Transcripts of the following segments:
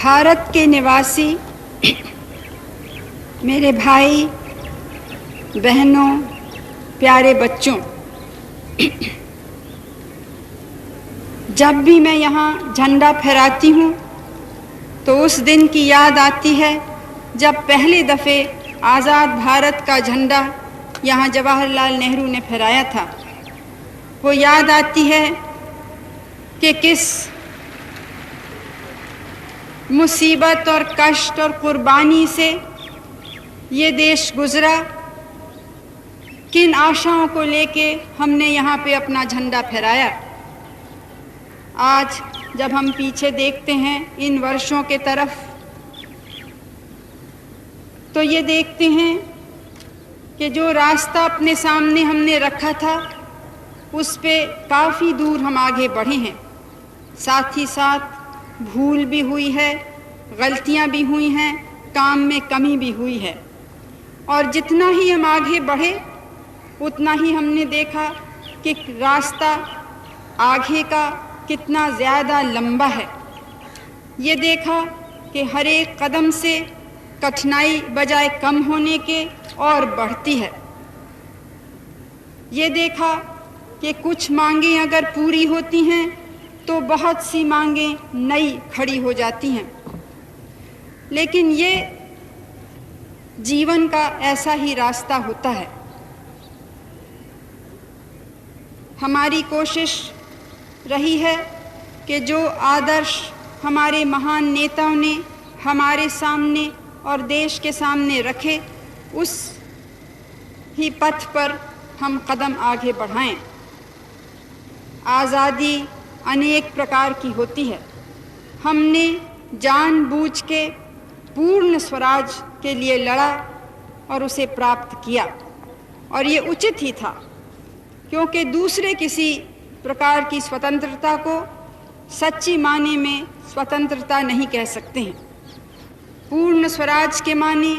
भारत के निवासी मेरे भाई बहनों, प्यारे बच्चों, जब भी मैं यहाँ झंडा फहराती हूँ तो उस दिन की याद आती है जब पहले दफ़े आज़ाद भारत का झंडा यहाँ जवाहरलाल नेहरू ने फहराया था। वो याद आती है कि किस मुसीबत और कष्ट और कुर्बानी से ये देश गुज़रा, किन आशाओं को लेके हमने यहाँ पे अपना झंडा फहराया। आज जब हम पीछे देखते हैं इन वर्षों के तरफ, तो ये देखते हैं कि जो रास्ता अपने सामने हमने रखा था उस पे काफ़ी दूर हम आगे बढ़े हैं। साथ ही साथ भूल भी हुई है, गलतियां भी हुई हैं, काम में कमी भी हुई है। और जितना ही हम आगे बढ़े उतना ही हमने देखा कि रास्ता आगे का कितना ज़्यादा लंबा है। ये देखा कि हर एक कदम से कठिनाई बजाय कम होने के और बढ़ती है। ये देखा कि कुछ मांगें अगर पूरी होती हैं तो बहुत सी मांगें नई खड़ी हो जाती हैं। लेकिन ये जीवन का ऐसा ही रास्ता होता है। हमारी कोशिश रही है कि जो आदर्श हमारे महान नेताओं ने हमारे सामने और देश के सामने रखे, उस ही पथ पर हम कदम आगे बढ़ाएं। आज़ादी अनेक प्रकार की होती है। हमने जानबूझ के पूर्ण स्वराज के लिए लड़ा और उसे प्राप्त किया, और ये उचित ही था, क्योंकि दूसरे किसी प्रकार की स्वतंत्रता को सच्ची माने में स्वतंत्रता नहीं कह सकते हैं। पूर्ण स्वराज के माने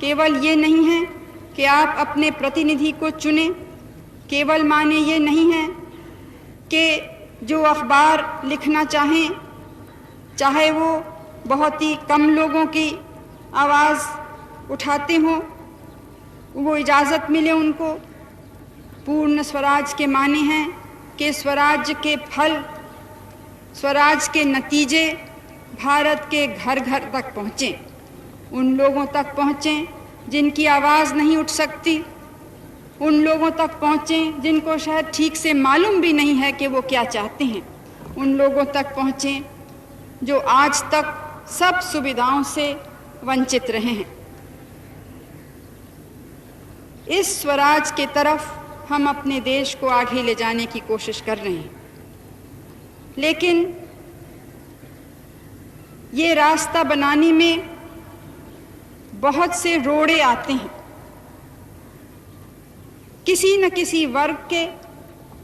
केवल ये नहीं है कि आप अपने प्रतिनिधि को चुनें, केवल माने ये नहीं है कि जो अखबार लिखना चाहें, चाहे वो बहुत ही कम लोगों की आवाज़ उठाते हों, वो इजाज़त मिले उनको। पूर्ण स्वराज के माने हैं कि स्वराज के फल, स्वराज के नतीजे भारत के घर घर तक पहुँचें, उन लोगों तक पहुँचें जिनकी आवाज़ नहीं उठ सकती, उन लोगों तक पहुँचें जिनको शायद ठीक से मालूम भी नहीं है कि वो क्या चाहते हैं, उन लोगों तक पहुँचें जो आज तक सब सुविधाओं से वंचित रहे हैं। इस स्वराज के तरफ हम अपने देश को आगे ले जाने की कोशिश कर रहे हैं, लेकिन ये रास्ता बनाने में बहुत से रोड़े आते हैं। किसी न किसी वर्ग के,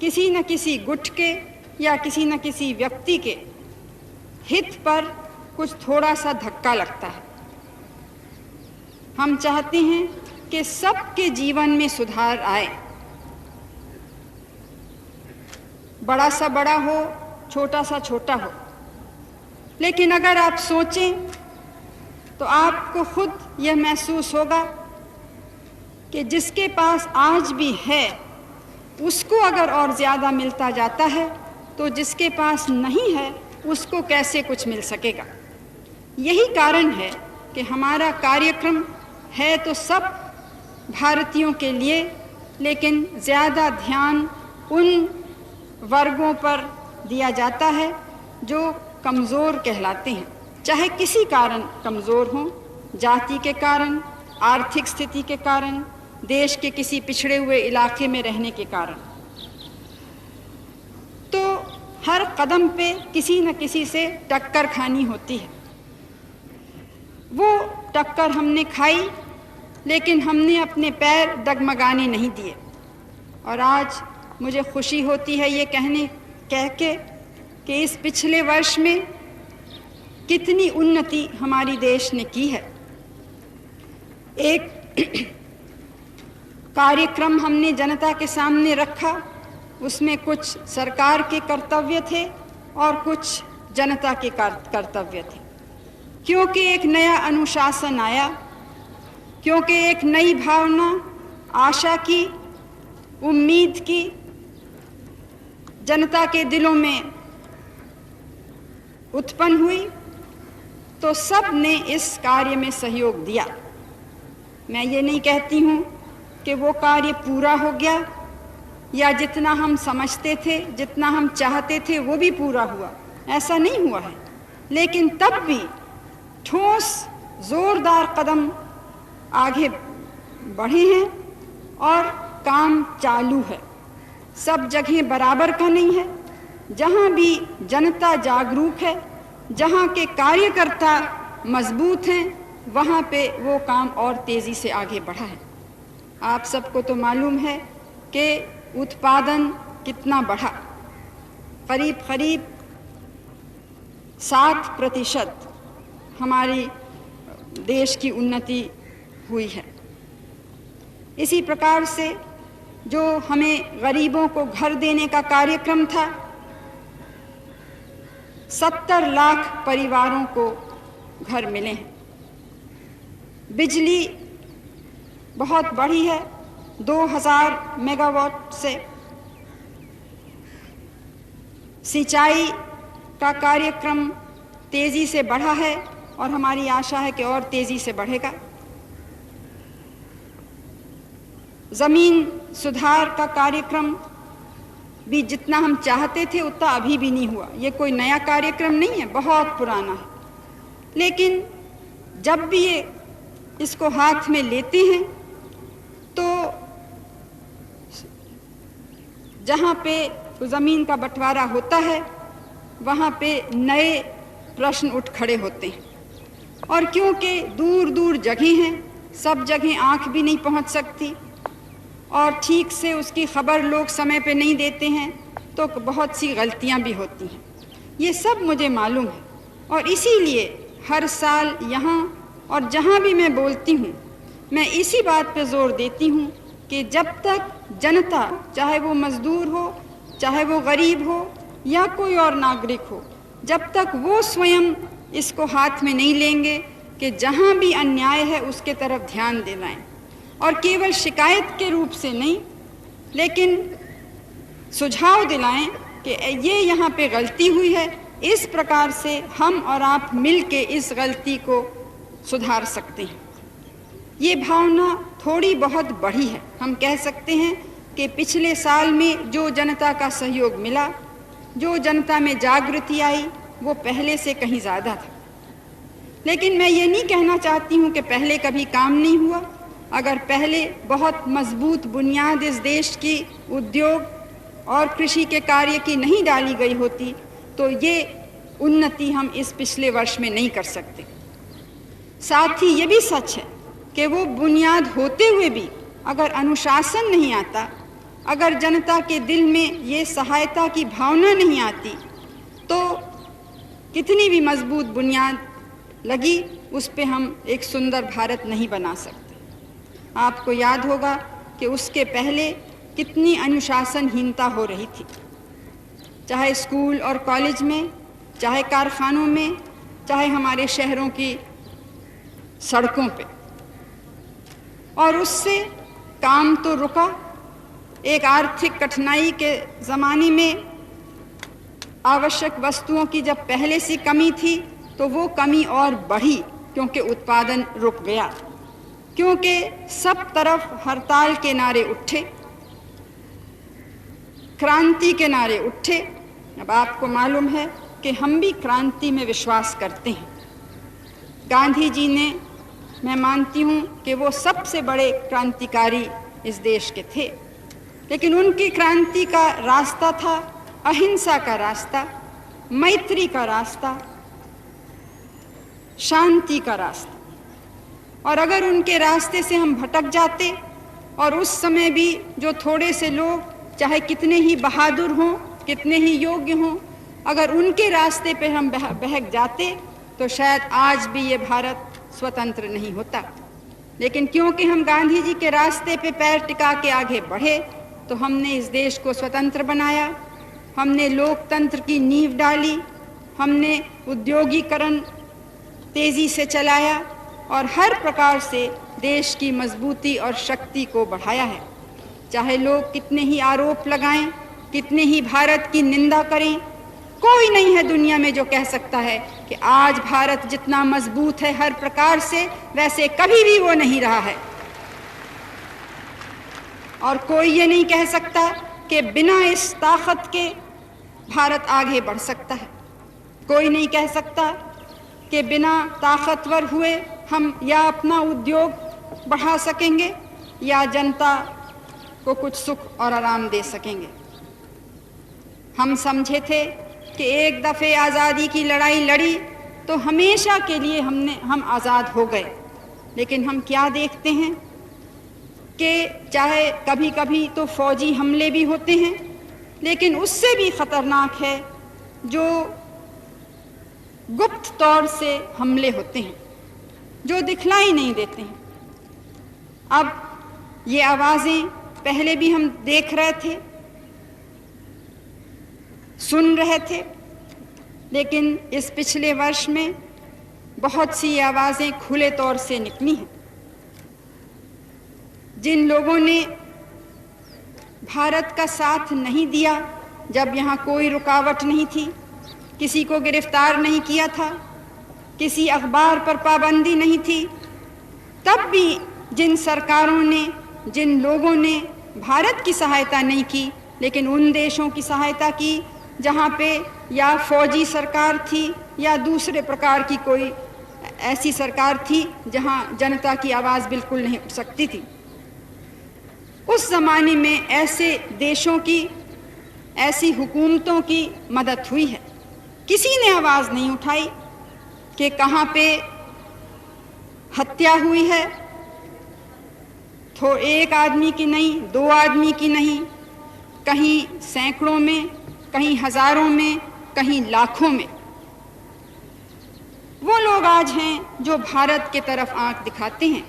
किसी न किसी गुट के या किसी न किसी व्यक्ति के हित पर कुछ थोड़ा सा धक्का लगता है। हम चाहते हैं कि सबके जीवन में सुधार आए, बड़ा सा बड़ा हो, छोटा सा छोटा हो। लेकिन अगर आप सोचें तो आपको खुद यह महसूस होगा कि जिसके पास आज भी है उसको अगर और ज़्यादा मिलता जाता है तो जिसके पास नहीं है उसको कैसे कुछ मिल सकेगा। यही कारण है कि हमारा कार्यक्रम है तो सब भारतीयों के लिए, लेकिन ज़्यादा ध्यान उन वर्गों पर दिया जाता है जो कमज़ोर कहलाते हैं, चाहे किसी कारण कमज़ोर हों, जाति के कारण, आर्थिक स्थिति के कारण, देश के किसी पिछड़े हुए इलाके में रहने के कारण। तो हर कदम पे किसी न किसी से टक्कर खानी होती है। वो टक्कर हमने खाई, लेकिन हमने अपने पैर डगमगाने नहीं दिए। और आज मुझे खुशी होती है ये कह के कि इस पिछले वर्ष में कितनी उन्नति हमारी देश ने की है। एक कार्यक्रम हमने जनता के सामने रखा, उसमें कुछ सरकार के कर्तव्य थे और कुछ जनता के कर्तव्य थे। क्योंकि एक नया अनुशासन आया, क्योंकि एक नई भावना, आशा की, उम्मीद की जनता के दिलों में उत्पन्न हुई, तो सब ने इस कार्य में सहयोग दिया। मैं ये नहीं कहती हूँ कि वो कार्य पूरा हो गया या जितना हम समझते थे, जितना हम चाहते थे वो भी पूरा हुआ, ऐसा नहीं हुआ है। लेकिन तब भी ठोस जोरदार कदम आगे बढ़े हैं और काम चालू है। सब जगह बराबर का नहीं है। जहाँ भी जनता जागरूक है, जहाँ के कार्यकर्ता मजबूत हैं, वहाँ पे वो काम और तेज़ी से आगे बढ़ा है। आप सबको तो मालूम है कि उत्पादन कितना बढ़ा, करीब करीब 7% हमारी देश की उन्नति हुई है। इसी प्रकार से जो हमें गरीबों को घर देने का कार्यक्रम था, 70 लाख परिवारों को घर मिले हैं। बिजली बहुत बढ़ी है, 2000 मेगावाट से। सिंचाई का कार्यक्रम तेज़ी से बढ़ा है और हमारी आशा है कि और तेज़ी से बढ़ेगा। ज़मीन सुधार का कार्यक्रम भी जितना हम चाहते थे उतना अभी भी नहीं हुआ। ये कोई नया कार्यक्रम नहीं है, बहुत पुराना है। लेकिन जब भी ये इसको हाथ में लेते हैं तो जहाँ पे ज़मीन का बंटवारा होता है वहाँ पे नए प्रश्न उठ खड़े होते हैं। और क्योंकि दूर दूर जगह हैं, सब जगह आँख भी नहीं पहुँच सकती और ठीक से उसकी खबर लोग समय पे नहीं देते हैं, तो बहुत सी गलतियां भी होती हैं। ये सब मुझे मालूम है और इसीलिए हर साल यहाँ और जहाँ भी मैं बोलती हूँ, मैं इसी बात पे जोर देती हूँ कि जब तक जनता, चाहे वो मज़दूर हो, चाहे वो गरीब हो या कोई और नागरिक हो, जब तक वो स्वयं इसको हाथ में नहीं लेंगे कि जहाँ भी अन्याय है उसके तरफ ध्यान दिलाएं और केवल शिकायत के रूप से नहीं, लेकिन सुझाव दिलाएं कि ये यहाँ पे गलती हुई है, इस प्रकार से हम और आप मिल के इस गलती को सुधार सकते हैं। ये भावना थोड़ी बहुत बढ़ी है। हम कह सकते हैं कि पिछले साल में जो जनता का सहयोग मिला, जो जनता में जागृति आई, वो पहले से कहीं ज़्यादा था। लेकिन मैं ये नहीं कहना चाहती हूँ कि पहले कभी काम नहीं हुआ। अगर पहले बहुत मजबूत बुनियाद इस देश की उद्योग और कृषि के कार्य की नहीं डाली गई होती तो ये उन्नति हम इस पिछले वर्ष में नहीं कर सकते। साथ ही ये भी सच है कि वो बुनियाद होते हुए भी अगर अनुशासन नहीं आता, अगर जनता के दिल में ये सहायता की भावना नहीं आती, तो कितनी भी मजबूत बुनियाद लगी उस पे हम एक सुंदर भारत नहीं बना सकते। आपको याद होगा कि उसके पहले कितनी अनुशासनहीनता हो रही थी, चाहे स्कूल और कॉलेज में, चाहे कारखानों में, चाहे हमारे शहरों की सड़कों पे। और उससे काम तो रुका। एक आर्थिक कठिनाई के ज़माने में आवश्यक वस्तुओं की जब पहले से कमी थी तो वो कमी और बढ़ी, क्योंकि उत्पादन रुक गया, क्योंकि सब तरफ हड़ताल के नारे उठे, क्रांति के नारे उठे। अब आपको मालूम है कि हम भी क्रांति में विश्वास करते हैं। गांधी जी ने, मैं मानती हूँ कि वो सबसे बड़े क्रांतिकारी इस देश के थे, लेकिन उनकी क्रांति का रास्ता था अहिंसा का रास्ता, मैत्री का रास्ता, शांति का रास्ता। और अगर उनके रास्ते से हम भटक जाते और उस समय भी जो थोड़े से लोग, चाहे कितने ही बहादुर हों, कितने ही योग्य हों, अगर उनके रास्ते पे हम बहक जाते तो शायद आज भी ये भारत स्वतंत्र नहीं होता। लेकिन क्योंकि हम गांधी जी के रास्ते पे पैर टिका के आगे बढ़े तो हमने इस देश को स्वतंत्र बनाया, हमने लोकतंत्र की नींव डाली, हमने उद्योगीकरण तेज़ी से चलाया और हर प्रकार से देश की मजबूती और शक्ति को बढ़ाया है। चाहे लोग कितने ही आरोप लगाएं, कितने ही भारत की निंदा करें, कोई नहीं है दुनिया में जो कह सकता है कि आज भारत जितना मजबूत है हर प्रकार से, वैसे कभी भी वो नहीं रहा है। और कोई ये नहीं कह सकता कि बिना इस ताकत के भारत आगे बढ़ सकता है। कोई नहीं कह सकता कि बिना ताकतवर हुए हम या अपना उद्योग बढ़ा सकेंगे या जनता को कुछ सुख और आराम दे सकेंगे। हम समझे थे कि एक दफ़े आज़ादी की लड़ाई लड़ी तो हमेशा के लिए हम आज़ाद हो गए, लेकिन हम क्या देखते हैं कि चाहे कभी कभी तो फौजी हमले भी होते हैं, लेकिन उससे भी ख़तरनाक है जो गुप्त तौर से हमले होते हैं, जो दिखलाई नहीं देते हैं। अब ये आवाज़ें पहले भी हम देख रहे थे, सुन रहे थे, लेकिन इस पिछले वर्ष में बहुत सी आवाज़ें खुले तौर से निकली हैं। जिन लोगों ने भारत का साथ नहीं दिया जब यहाँ कोई रुकावट नहीं थी, किसी को गिरफ्तार नहीं किया था, किसी अखबार पर पाबंदी नहीं थी, तब भी जिन सरकारों ने, जिन लोगों ने भारत की सहायता नहीं की, लेकिन उन देशों की सहायता की जहाँ पे या फौजी सरकार थी या दूसरे प्रकार की कोई ऐसी सरकार थी जहाँ जनता की आवाज़ बिल्कुल नहीं उठ सकती थी, उस ज़माने में ऐसे देशों की, ऐसी हुकूमतों की मदद हुई है। किसी ने आवाज़ नहीं उठाई कि कहाँ पे हत्या हुई है, तो एक आदमी की नहीं, दो आदमी की नहीं, कहीं सैकड़ों में, कहीं हज़ारों में, कहीं लाखों में। वो लोग आज हैं जो भारत के तरफ आंख दिखाते हैं,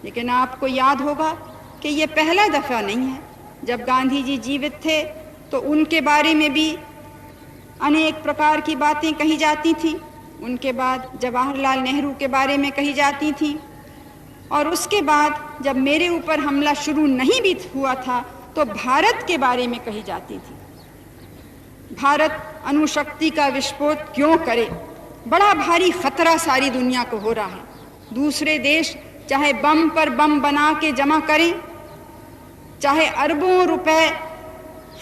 लेकिन आपको याद होगा कि ये पहला दफ़ा नहीं है। जब गांधी जी जीवित थे तो उनके बारे में भी अनेक प्रकार की बातें कही जाती थी, उनके बाद जवाहरलाल नेहरू के बारे में कही जाती थी, और उसके बाद जब मेरे ऊपर हमला शुरू नहीं भी हुआ था तो भारत के बारे में कही जाती थी। भारत अणुशक्ति का विस्फोट क्यों करे, बड़ा भारी खतरा सारी दुनिया को हो रहा है। दूसरे देश चाहे बम पर बम बना के जमा करें, चाहे अरबों रुपए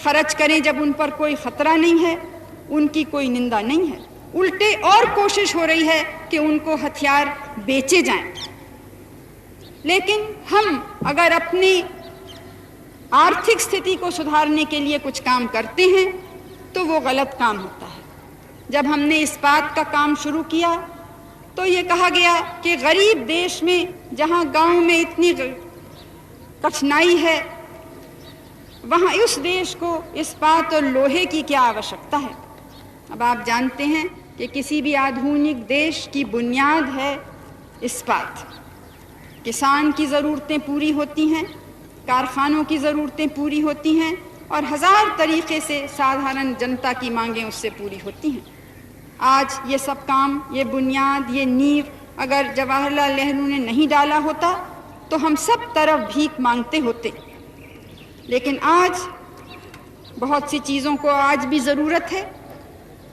खर्च करें, जब उन पर कोई खतरा नहीं है, उनकी कोई निंदा नहीं है, उल्टे और कोशिश हो रही है कि उनको हथियार बेचे जाएं। लेकिन हम अगर अपनी आर्थिक स्थिति को सुधारने के लिए कुछ काम करते हैं तो वो गलत काम होता है। जब हमने इस्पात का काम शुरू किया तो ये कहा गया कि गरीब देश में, जहाँ गांव में इतनी कठिनाई है, वहाँ उस देश को इस्पात और लोहे की क्या आवश्यकता है। अब आप जानते हैं कि किसी भी आधुनिक देश की बुनियाद है इस्पात। किसान की ज़रूरतें पूरी होती हैं, कारखानों की ज़रूरतें पूरी होती हैं, और हज़ार तरीक़े से साधारण जनता की मांगें उससे पूरी होती हैं। आज ये सब काम, ये बुनियाद, ये नींव अगर जवाहरलाल नेहरू ने नहीं डाला होता तो हम सब तरफ भीख मांगते होते। लेकिन आज बहुत सी चीज़ों को आज भी ज़रूरत है,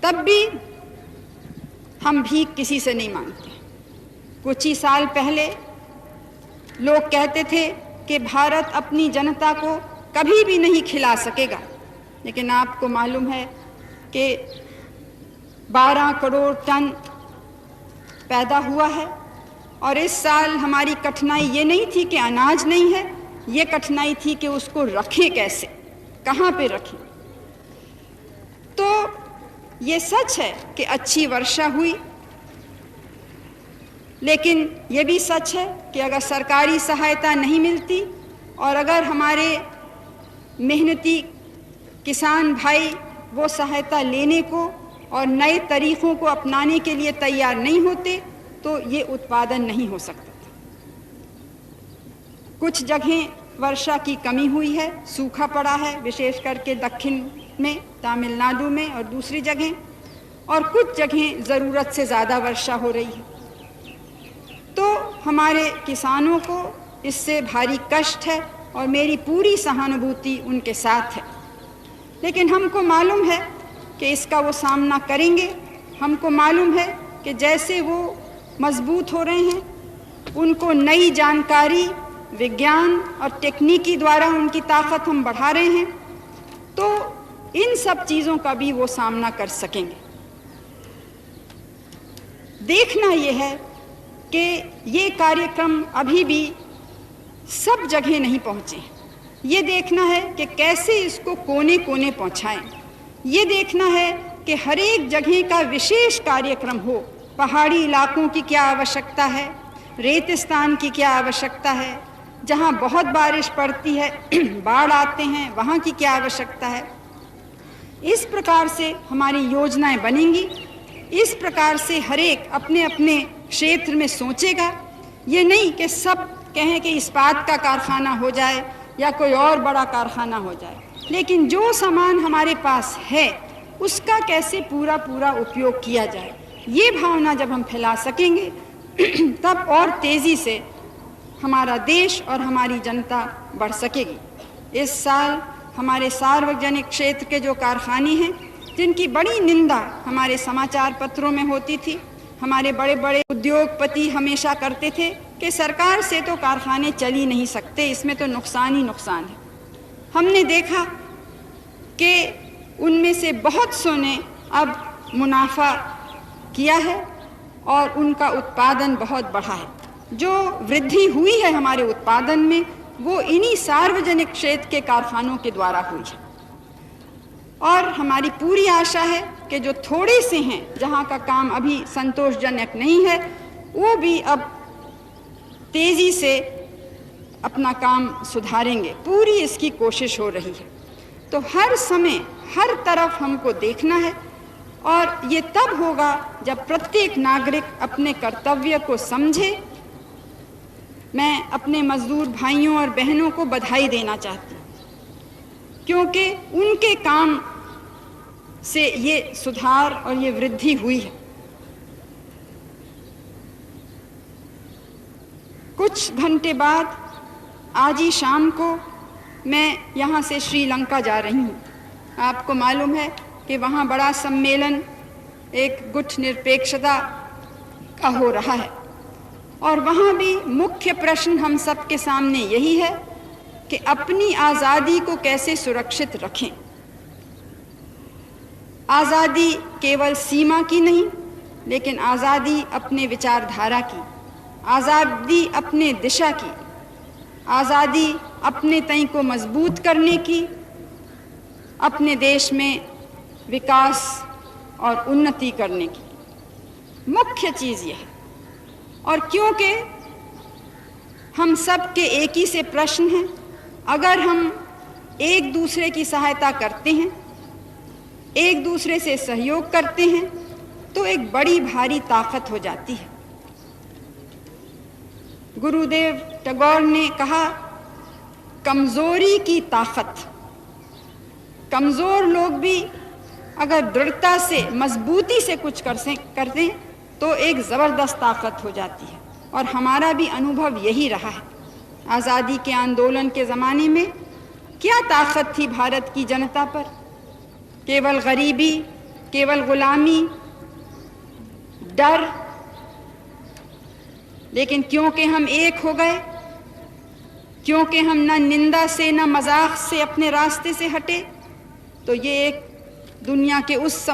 तब भी हम भीख किसी से नहीं मांगते। कुछ ही साल पहले लोग कहते थे कि भारत अपनी जनता को कभी भी नहीं खिला सकेगा, लेकिन आपको मालूम है कि 12 करोड़ टन पैदा हुआ है। और इस साल हमारी कठिनाई ये नहीं थी कि अनाज नहीं है, ये कठिनाई थी कि उसको रखें कैसे, कहाँ पे रखें। तो ये सच है कि अच्छी वर्षा हुई, लेकिन ये भी सच है कि अगर सरकारी सहायता नहीं मिलती और अगर हमारे मेहनती किसान भाई वो सहायता लेने को और नए तरीक़ों को अपनाने के लिए तैयार नहीं होते तो ये उत्पादन नहीं हो सकता था। कुछ जगहें वर्षा की कमी हुई है, सूखा पड़ा है, विशेष करके दक्षिण में, तमिलनाडु में और दूसरी जगहें, और कुछ जगहें ज़रूरत से ज़्यादा वर्षा हो रही है। हमारे किसानों को इससे भारी कष्ट है और मेरी पूरी सहानुभूति उनके साथ है, लेकिन हमको मालूम है कि इसका वो सामना करेंगे। हमको मालूम है कि जैसे वो मजबूत हो रहे हैं, उनको नई जानकारी, विज्ञान और टेक्निकी द्वारा उनकी ताकत हम बढ़ा रहे हैं, तो इन सब चीज़ों का भी वो सामना कर सकेंगे। देखना ये है कि ये कार्यक्रम अभी भी सब जगह नहीं पहुँचे। ये देखना है कि कैसे इसको कोने कोने पहुँचाएं। ये देखना है कि हर एक जगह का विशेष कार्यक्रम हो। पहाड़ी इलाकों की क्या आवश्यकता है, रेतिस्तान की क्या आवश्यकता है, जहाँ बहुत बारिश पड़ती है, बाढ़ आते हैं, वहाँ की क्या आवश्यकता है। इस प्रकार से हमारी योजनाएं बनेंगी। इस प्रकार से हर एक अपने अपने क्षेत्र में सोचेगा। ये नहीं कि सब कहें कि इस्पात का कारखाना हो जाए या कोई और बड़ा कारखाना हो जाए, लेकिन जो सामान हमारे पास है उसका कैसे पूरा पूरा उपयोग किया जाए, ये भावना जब हम फैला सकेंगे तब और तेज़ी से हमारा देश और हमारी जनता बढ़ सकेगी। इस साल हमारे सार्वजनिक क्षेत्र के जो कारखाने हैं, जिनकी बड़ी निंदा हमारे समाचार पत्रों में होती थी, हमारे बड़े बड़े उद्योगपति हमेशा करते थे कि सरकार से तो कारखाने चल ही नहीं सकते, इसमें तो नुकसान ही नुकसान है। हमने देखा कि उनमें से बहुत सौ ने अब मुनाफा किया है और उनका उत्पादन बहुत बढ़ा है। जो वृद्धि हुई है हमारे उत्पादन में, वो इन्हीं सार्वजनिक क्षेत्र के कारखानों के द्वारा हुई है। और हमारी पूरी आशा है कि जो थोड़े से हैं, जहाँ का काम अभी संतोषजनक नहीं है, वो भी अब तेज़ी से अपना काम सुधारेंगे। पूरी इसकी कोशिश हो रही है। तो हर समय हर तरफ हमको देखना है, और ये तब होगा जब प्रत्येक नागरिक अपने कर्तव्य को समझे। मैं अपने मजदूर भाइयों और बहनों को बधाई देना चाहती हूँ, क्योंकि उनके काम से ये सुधार और ये वृद्धि हुई है। कुछ घंटे बाद आज ही शाम को मैं यहाँ से श्रीलंका जा रही हूँ। आपको मालूम है कि वहाँ बड़ा सम्मेलन एक गुट निरपेक्षता का हो रहा है, और वहाँ भी मुख्य प्रश्न हम सब के सामने यही है कि अपनी आज़ादी को कैसे सुरक्षित रखें। आज़ादी केवल सीमा की नहीं, लेकिन आज़ादी अपने विचारधारा की, आज़ादी अपने दिशा की, आज़ादी अपने तय को मजबूत करने की, अपने देश में विकास और उन्नति करने की। मुख्य चीज़ यह है। और क्योंकि हम सब के एक ही से प्रश्न हैं, अगर हम एक दूसरे की सहायता करते हैं, एक दूसरे से सहयोग करते हैं, तो एक बड़ी भारी ताकत हो जाती है। गुरुदेव टैगोर ने कहा, कमज़ोरी की ताकत। कमज़ोर लोग भी अगर दृढ़ता से, मजबूती से कुछ करते हैं तो एक ज़बरदस्त ताकत हो जाती है। और हमारा भी अनुभव यही रहा है। आज़ादी के आंदोलन के ज़माने में क्या ताकत थी भारत की जनता पर? केवल गरीबी, केवल गुलामी, डर। लेकिन क्योंकि हम एक हो गए, क्योंकि हम न निंदा से न मजाक से अपने रास्ते से हटे, तो ये एक दुनिया के उस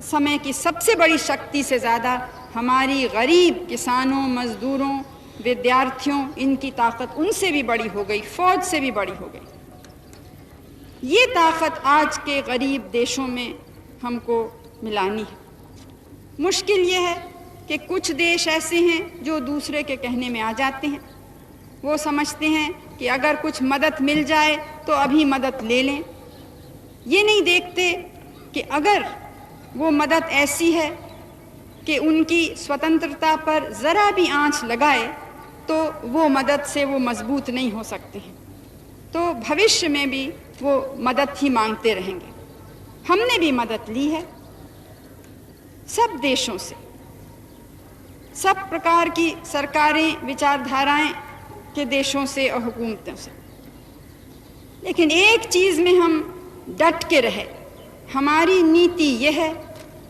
समय की सबसे बड़ी शक्ति से ज़्यादा हमारी गरीब किसानों, मज़दूरों, विद्यार्थियों, इनकी ताकत उनसे भी बड़ी हो गई, फ़ौज से भी बड़ी हो गई। ये ताकत आज के गरीब देशों में हमको मिलानी है। मुश्किल ये है कि कुछ देश ऐसे हैं जो दूसरे के कहने में आ जाते हैं। वो समझते हैं कि अगर कुछ मदद मिल जाए तो अभी मदद ले लें। ये नहीं देखते कि अगर वो मदद ऐसी है कि उनकी स्वतंत्रता पर ज़रा भी आंच लगाए तो वो मदद से वो मजबूत नहीं हो सकते हैं। तो भविष्य में भी वो मदद ही मांगते रहेंगे। हमने भी मदद ली है सब देशों से। सब प्रकार की सरकारें, विचारधाराएं के देशों से और हुकूमतों से। लेकिन एक चीज़ में हम डट के रहे, हमारी नीति यह है,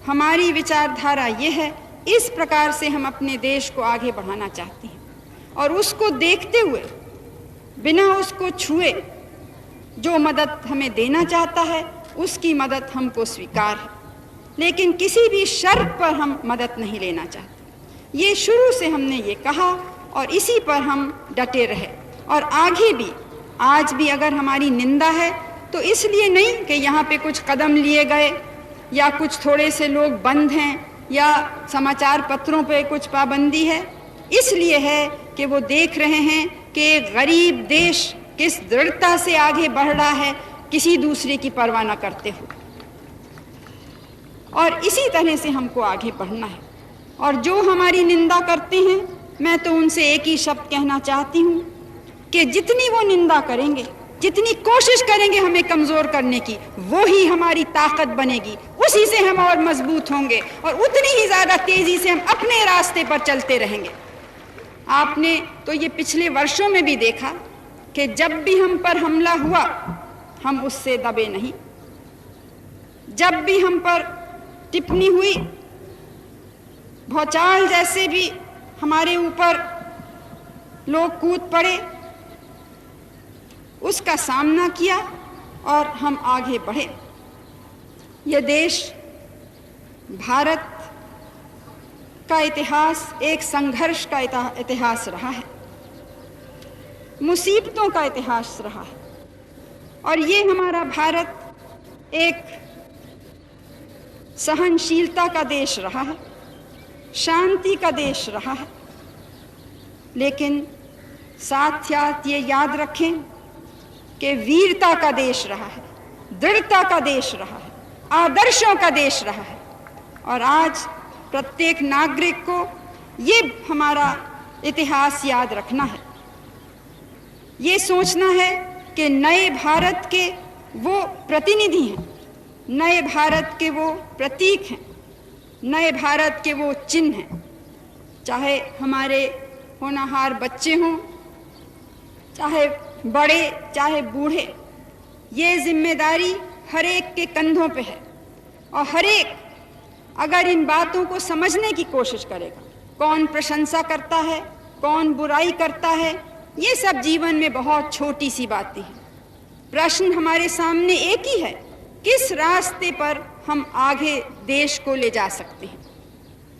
हमारी विचारधारा यह है, इस प्रकार से हम अपने देश को आगे बढ़ाना चाहते हैं। और उसको देखते हुए, बिना उसको छुए, जो मदद हमें देना चाहता है उसकी मदद हमको स्वीकार है, लेकिन किसी भी शर्त पर हम मदद नहीं लेना चाहते। ये शुरू से हमने ये कहा और इसी पर हम डटे रहे। और आगे भी, आज भी अगर हमारी निंदा है तो इसलिए नहीं कि यहाँ पे कुछ कदम लिए गए या कुछ थोड़े से लोग बंद हैं या समाचार पत्रों पे कुछ पाबंदी है, इसलिए है कि वो देख रहे हैं कि एक गरीब देश किस दृढ़ता से आगे बढ़ रहा है, किसी दूसरे की परवाह न करते हुए। और इसी तरह से हमको आगे बढ़ना है। और जो हमारी निंदा करते हैं, मैं तो उनसे एक ही शब्द कहना चाहती हूँ कि जितनी वो निंदा करेंगे, जितनी कोशिश करेंगे हमें कमज़ोर करने की, वो ही हमारी ताकत बनेगी, उसी से हम और मजबूत होंगे और उतनी ही ज़्यादा तेज़ी से हम अपने रास्ते पर चलते रहेंगे। आपने तो ये पिछले वर्षों में भी देखा कि जब भी हम पर हमला हुआ, हम उससे दबे नहीं। जब भी हम पर टिप्पणी हुई, भौचाल जैसे भी हमारे ऊपर लोग कूद पड़े, उसका सामना किया और हम आगे बढ़े। यह देश, भारत का इतिहास एक संघर्ष का इतिहास रहा है, मुसीबतों का इतिहास रहा है। और ये हमारा भारत एक सहनशीलता का देश रहा है, शांति का देश रहा है। लेकिन साथ साथ ये याद रखें कि वीरता का देश रहा है, दृढ़ता का देश रहा है, आदर्शों का देश रहा है। और आज प्रत्येक नागरिक को ये हमारा इतिहास याद रखना है, ये सोचना है कि नए भारत के वो प्रतिनिधि हैं, नए भारत के वो प्रतीक हैं, नए भारत के वो चिन्ह हैं। चाहे हमारे होनहार बच्चे हों, चाहे बड़े, चाहे बूढ़े, ये जिम्मेदारी हर एक के कंधों पे है। और हर एक अगर इन बातों को समझने की कोशिश करेगा, कौन प्रशंसा करता है, कौन बुराई करता है, ये सब जीवन में बहुत छोटी सी बातें हैं। प्रश्न हमारे सामने एक ही है, किस रास्ते पर हम आगे देश को ले जा सकते हैं,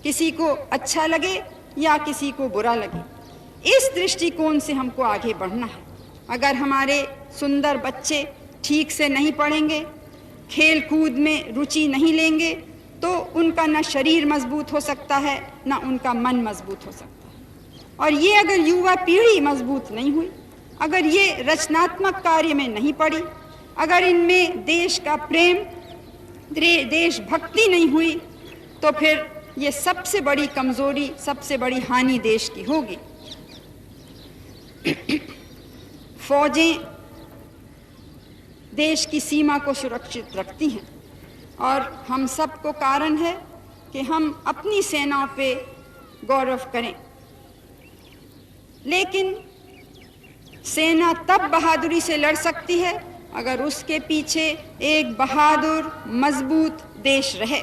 किसी को अच्छा लगे या किसी को बुरा लगे, इस दृष्टिकोण से हमको आगे बढ़ना है। अगर हमारे सुंदर बच्चे ठीक से नहीं पढ़ेंगे, खेल कूद में रुचि नहीं लेंगे, तो उनका न शरीर मजबूत हो सकता है, न उनका मन मजबूत हो सकता है। और ये अगर युवा पीढ़ी मजबूत नहीं हुई, अगर ये रचनात्मक कार्य में नहीं पड़ी, अगर इनमें देश का प्रेम, देशभक्ति नहीं हुई, तो फिर ये सबसे बड़ी कमजोरी, सबसे बड़ी हानि देश की होगी। फौजें देश की सीमा को सुरक्षित रखती हैं और हम सबको कारण है कि हम अपनी सेनाओं पे गौरव करें। लेकिन सेना तब बहादुरी से लड़ सकती है अगर उसके पीछे एक बहादुर, मजबूत देश रहे।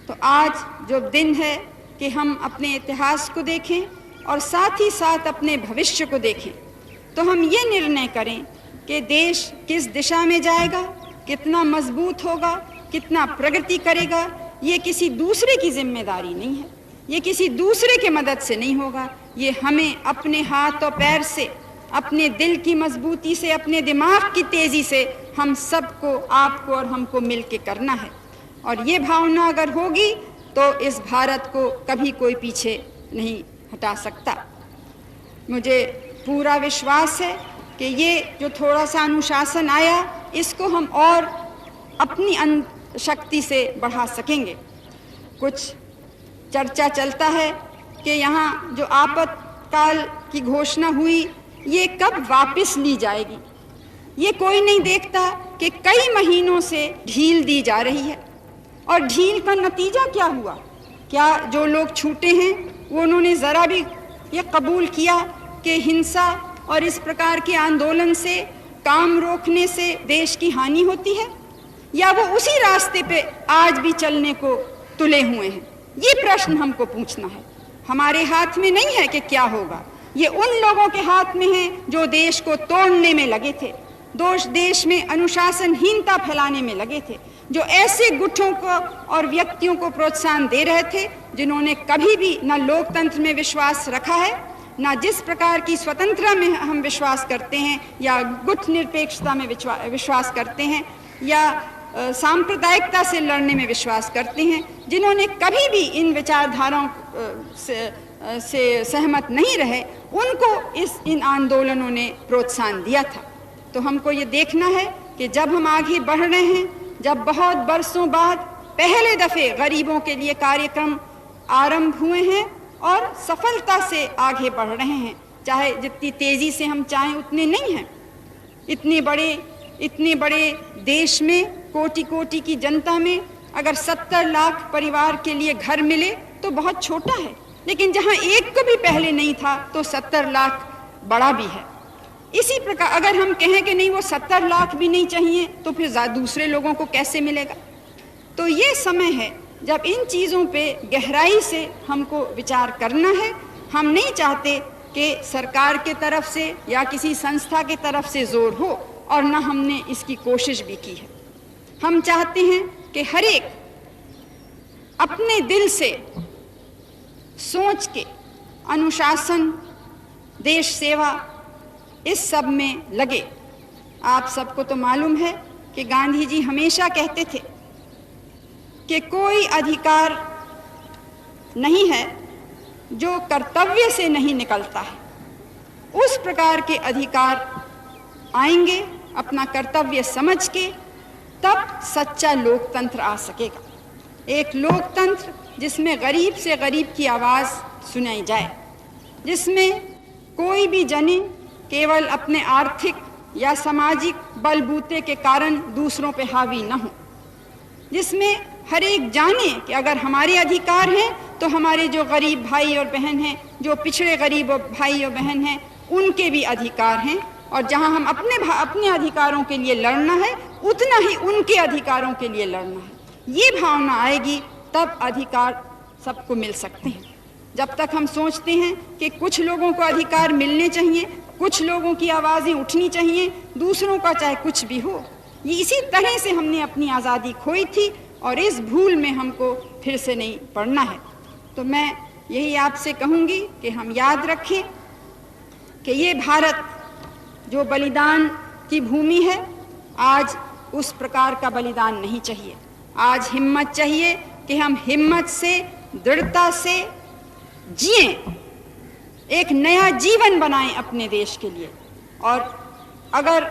तो आज जो दिन है कि हम अपने इतिहास को देखें और साथ ही साथ अपने भविष्य को देखें, तो हम ये निर्णय करें कि देश किस दिशा में जाएगा, कितना मजबूत होगा, कितना प्रगति करेगा। ये किसी दूसरे की जिम्मेदारी नहीं है, ये किसी दूसरे के मदद से नहीं होगा। ये हमें अपने हाथ और पैर से, अपने दिल की मजबूती से, अपने दिमाग की तेज़ी से हम सबको, आपको और हमको मिल के करना है। और ये भावना अगर होगी तो इस भारत को कभी कोई पीछे नहीं हटा सकता। मुझे पूरा विश्वास है कि ये जो थोड़ा सा अनुशासन आया, इसको हम और अपनी शक्ति से बढ़ा सकेंगे। कुछ चर्चा चलता है कि यहाँ जो आपातकाल की घोषणा हुई, ये कब वापस ली जाएगी। ये कोई नहीं देखता कि कई महीनों से ढील दी जा रही है और ढील का नतीजा क्या हुआ। क्या जो लोग छूटे हैं उन्होंने ज़रा भी ये कबूल किया कि हिंसा और इस प्रकार के आंदोलन से, काम रोकने से देश की हानि होती है, या वो उसी रास्ते पे आज भी चलने को तुले हुए हैं? ये प्रश्न हमको पूछना है। हमारे हाथ में नहीं है कि क्या होगा, ये उन लोगों के हाथ में है जो देश को तोड़ने में लगे थे, देश में अनुशासनहीनता फैलाने में लगे थे, जो ऐसे गुटों को और व्यक्तियों को प्रोत्साहन दे रहे थे जिन्होंने कभी भी न लोकतंत्र में विश्वास रखा है, ना जिस प्रकार की स्वतंत्रता में हम विश्वास करते हैं, या गुट निरपेक्षता में विश्वास करते हैं, या सांप्रदायिकता से लड़ने में विश्वास करते हैं, जिन्होंने कभी भी इन विचारधाराओं से सहमत नहीं रहे, उनको इन आंदोलनों ने प्रोत्साहन दिया था। तो हमको ये देखना है कि जब हम आगे बढ़ रहे हैं, जब बहुत बरसों बाद पहले दफे गरीबों के लिए कार्यक्रम आरंभ हुए हैं और सफलता से आगे बढ़ रहे हैं, चाहे जितनी तेजी से हम चाहें उतने नहीं हैं। इतने बड़े देश में, कोटि कोटि की जनता में अगर 70 लाख परिवार के लिए घर मिले तो बहुत छोटा है, लेकिन जहां एक को भी पहले नहीं था तो 70 लाख बड़ा भी है। इसी प्रकार अगर हम कहें कि नहीं वो 70 लाख भी नहीं चाहिए तो फिर दूसरे लोगों को कैसे मिलेगा? तो ये समय है जब इन चीज़ों पे गहराई से हमको विचार करना है। हम नहीं चाहते कि सरकार के तरफ से या किसी संस्था के तरफ से जोर हो, और न हमने इसकी कोशिश भी की है। हम चाहते हैं कि हर एक अपने दिल से सोच के अनुशासन, देश सेवा, इस सब में लगे। आप सबको तो मालूम है कि गांधी जी हमेशा कहते थे कि कोई अधिकार नहीं है जो कर्तव्य से नहीं निकलता है। उस प्रकार के अधिकार आएंगे अपना कर्तव्य समझ के, तब सच्चा लोकतंत्र आ सकेगा। एक लोकतंत्र जिसमें गरीब से गरीब की आवाज़ सुनाई जाए, जिसमें कोई भी जने केवल अपने आर्थिक या सामाजिक बलबूते के कारण दूसरों पे हावी न हो, जिसमें हर एक जाने कि अगर हमारे अधिकार हैं तो हमारे जो गरीब भाई और बहन हैं, जो पिछड़े गरीब भाई और बहन हैं, उनके भी अधिकार हैं, और जहां हम अपने अधिकारों के लिए लड़ना है उतना ही उनके अधिकारों के लिए लड़ना है। ये भावना आएगी तब अधिकार सबको मिल सकते हैं। जब तक हम सोचते हैं कि कुछ लोगों को अधिकार मिलने चाहिए, कुछ लोगों की आवाज़ें उठनी चाहिए, दूसरों का चाहे कुछ भी हो, ये इसी तरह से हमने अपनी आज़ादी खोई थी और इस भूल में हमको फिर से नहीं पड़ना है। तो मैं यही आपसे कहूँगी कि हम याद रखें कि ये भारत जो बलिदान की भूमि है, आज उस प्रकार का बलिदान नहीं चाहिए। आज हिम्मत चाहिए कि हम हिम्मत से, दृढ़ता से जिएं, एक नया जीवन बनाएं अपने देश के लिए। और अगर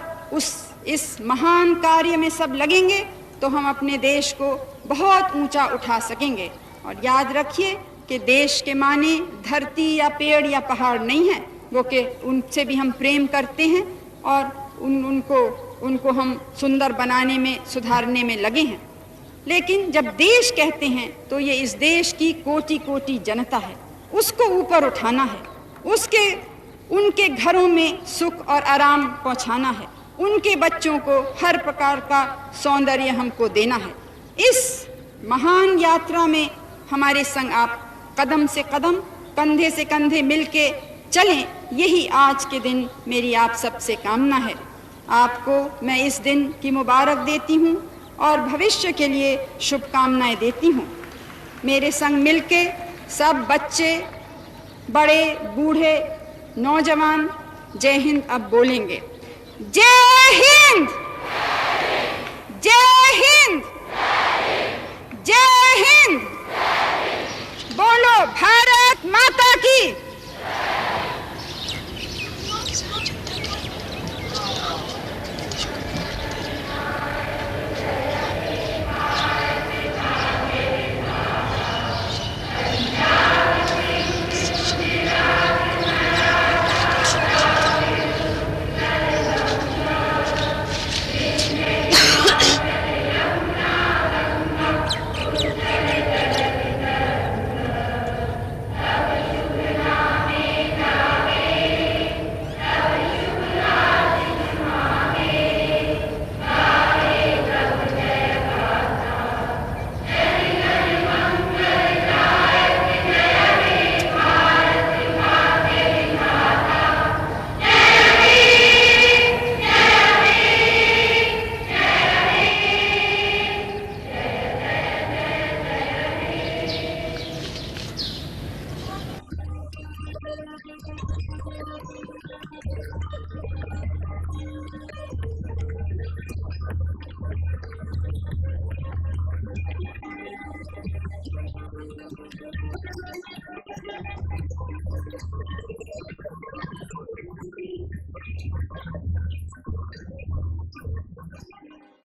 इस महान कार्य में सब लगेंगे तो हम अपने देश को बहुत ऊंचा उठा सकेंगे। और याद रखिए कि देश के माने धरती या पेड़ या पहाड़ नहीं है, वो कि उनसे भी हम प्रेम करते हैं और उनको हम सुंदर बनाने में, सुधारने में लगे हैं। लेकिन जब देश कहते हैं तो ये इस देश की कोटि कोटि जनता है, उसको ऊपर उठाना है, उनके घरों में सुख और आराम पहुंचाना है, उनके बच्चों को हर प्रकार का सौंदर्य हमको देना है। इस महान यात्रा में हमारे संग आप कदम से कदम, कंधे से कंधे मिलके चलें, यही आज के दिन मेरी आप सबसे कामना है। आपको मैं इस दिन की मुबारक देती हूँ और भविष्य के लिए शुभकामनाएं देती हूँ। मेरे संग मिलके सब बच्चे, बड़े, बूढ़े, नौजवान जय हिंद अब बोलेंगे। जय हिंद, जय हिंद, जय हिंद। बोलो भारत माता की।